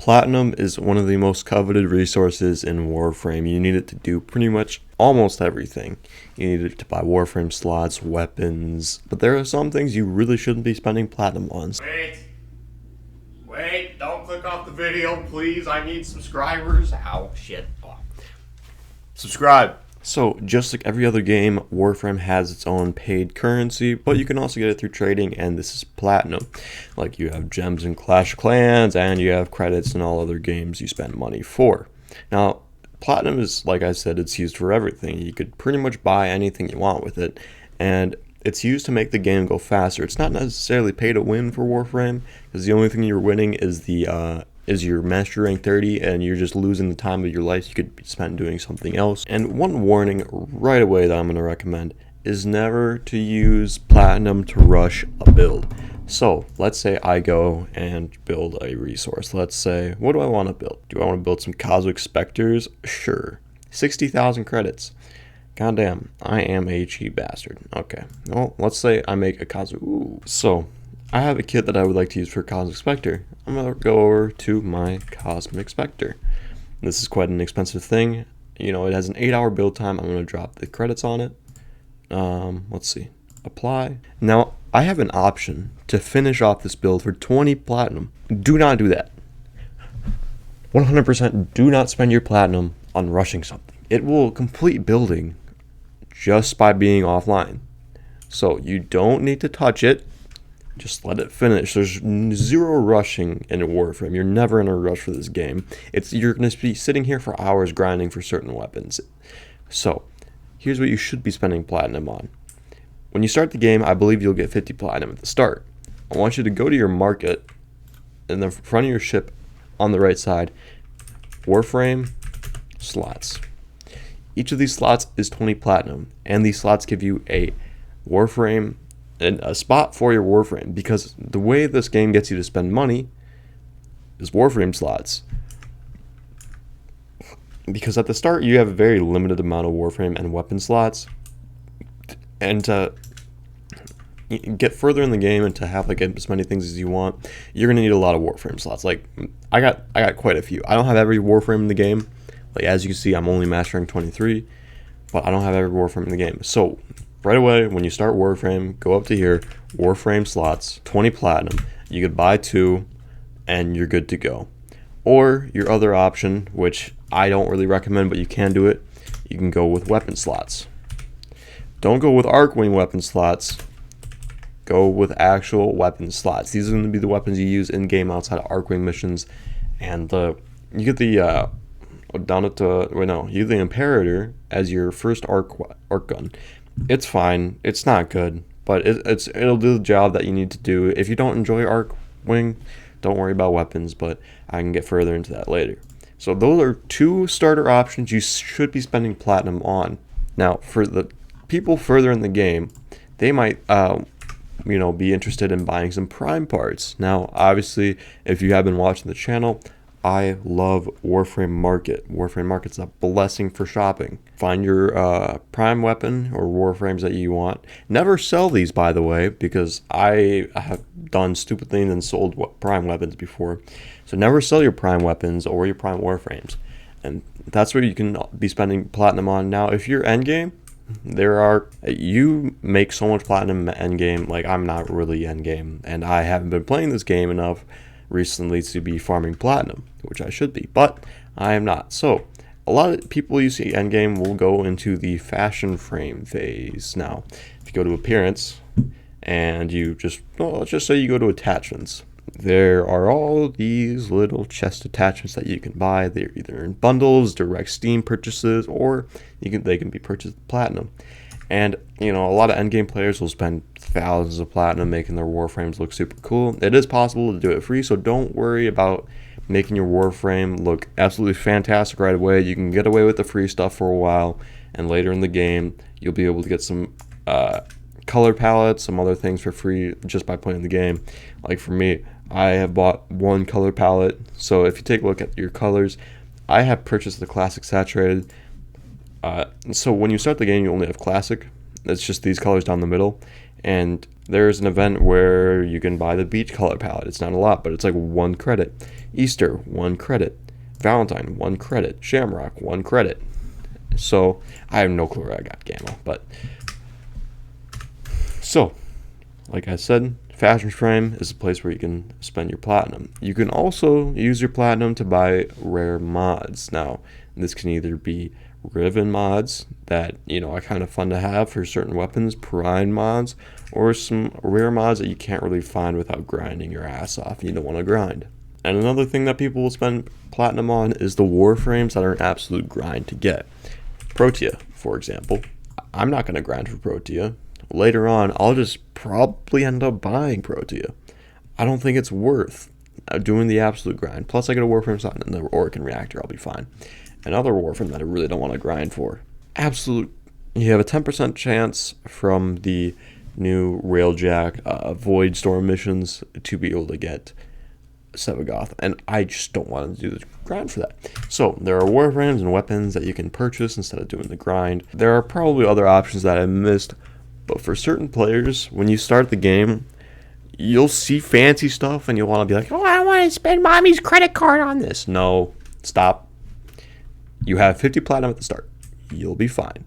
Platinum is one of the most coveted resources in Warframe. You need it to do pretty much almost everything. You need it to buy Warframe slots, weapons, but there are some things you really shouldn't be spending Platinum on. Wait, don't click off the video, please. I need subscribers. Ow, shit. Oh. Subscribe. So, just like every other game, Warframe has its own paid currency, but you can also get it through trading, and this is Platinum. Like, you have gems in Clash of Clans, and you have credits in all other games you spend money for. Now, Platinum is, like I said, it's used for everything. You could pretty much buy anything you want with it, and it's used to make the game go faster. It's not necessarily pay to win for Warframe, because the only thing you're winning is your master rank 30, and you're just losing the time of your life you could be spent doing something else. And one warning right away that I'm going to recommend is never to use Platinum to rush a build. So let's say I go and build a resource. Let's say, what do I want to build? Do I want to build some Cosmic Specters? Sure. 60,000 credits. Goddamn, I am a cheap bastard. Okay, well, let's say I make a Cosmic... Ooh. So, I have a kit that I would like to use for Cosmic Spectre. I'm going to go over to my Cosmic Spectre. This is quite an expensive thing. You know, it has an 8-hour build time. I'm going to drop the credits on it. Let's see. Apply. Now, I have an option to finish off this build for 20 Platinum. Do not do that. 100% do not spend your Platinum on rushing something. It will complete building just by being offline. So, you don't need to touch it. Just let it finish. There's zero rushing in Warframe. You're never in a rush for this game. You're going to be sitting here for hours grinding for certain weapons. So, here's what you should be spending Platinum on. When you start the game, I believe you'll get 50 Platinum at the start. I want you to go to your market, in the front of your ship, on the right side, Warframe slots. Each of these slots is 20 Platinum, and these slots give you a Warframe and a spot for your Warframe, because the way this game gets you to spend money is Warframe slots. Because at the start you have a very limited amount of Warframe and weapon slots, and to get further in the game and to have like as many things as you want, you're gonna need a lot of Warframe slots. Like I got quite a few. I don't have every Warframe in the game. Like as you can see, I'm only mastering 23, but I don't have every Warframe in the game. So right away, when you start Warframe, go up to here, Warframe slots, 20 Platinum. You could buy 2, and you're good to go. Or your other option, which I don't really recommend, but you can do it, you can go with weapon slots. Don't go with Arcwing weapon slots. Go with actual weapon slots. These are going to be the weapons you use in-game outside of Arcwing missions. And you get the... down at the... Wait, no. You get the Imperator as your first arc gun. It's fine. It's not good, but it'll do the job that you need to do. If you don't enjoy Arcwing, don't worry about weapons, but I can get further into that later. So those are 2 starter options you should be spending Platinum on. Now, for the people further in the game, they might be interested in buying some Prime parts. Now, obviously, if you have been watching the channel, I love Warframe Market. Warframe Market's a blessing for shopping. Find your Prime weapon or Warframes that you want. Never sell these, by the way, because I have done stupid things and sold Prime weapons before. So never sell your Prime weapons or your Prime Warframes. And that's where you can be spending Platinum on. Now, if you're Endgame, you make so much Platinum Endgame. Like, I'm not really Endgame, and I haven't been playing this game enough recently to be farming Platinum, which I should be, but I am not. So a lot of people you see Endgame will go into the fashion frame phase. Now, if you go to appearance and you let's just say you go to attachments, there are all these little chest attachments that you can buy. They're either in bundles, direct Steam purchases, or they can be purchased with Platinum. And, a lot of endgame players will spend thousands of Platinum making their Warframes look super cool. It is possible to do it free, so don't worry about making your Warframe look absolutely fantastic right away. You can get away with the free stuff for a while, and later in the game, you'll be able to get some color palettes, some other things for free just by playing the game. Like for me, I have bought 1 color palette, so if you take a look at your colors, I have purchased the Classic Saturated. So when you start the game, you only have Classic. It's just these colors down the middle. And There's an event where you can buy the beach color palette. It's not a lot, but it's like 1 credit. Easter, 1 credit. Valentine, 1 credit. Shamrock, 1 credit. So I have no clue where I got Gamma, but so like I said, Fashion Frame is a place where you can spend your platinum. You can also use your platinum to buy rare mods. Now, this can either be Riven mods that, are kind of fun to have for certain weapons, Prime mods, or some rare mods that you can't really find without grinding your ass off. You don't want to grind. And another thing that people will spend platinum on is the Warframes that are an absolute grind to get. Protea, for example. I'm not going to grind for Protea. Later on, I'll just probably end up buying Protea. I don't think it's worth doing the absolute grind. Plus, I get a Warframe slot in the Orkin Reactor. I'll be fine. Another Warframe that I really don't want to grind for. You have a 10% chance from the new Railjack Void Storm missions to be able to get Sevagoth, and I just don't want to do the grind for that. So there are Warframes and weapons that you can purchase instead of doing the grind. There are probably other options that I missed, but for certain players, when you start the game, you'll see fancy stuff and you'll want to be like, oh, I want to spend mommy's credit card on this. No, stop. You have 50 platinum at the start. You'll be fine.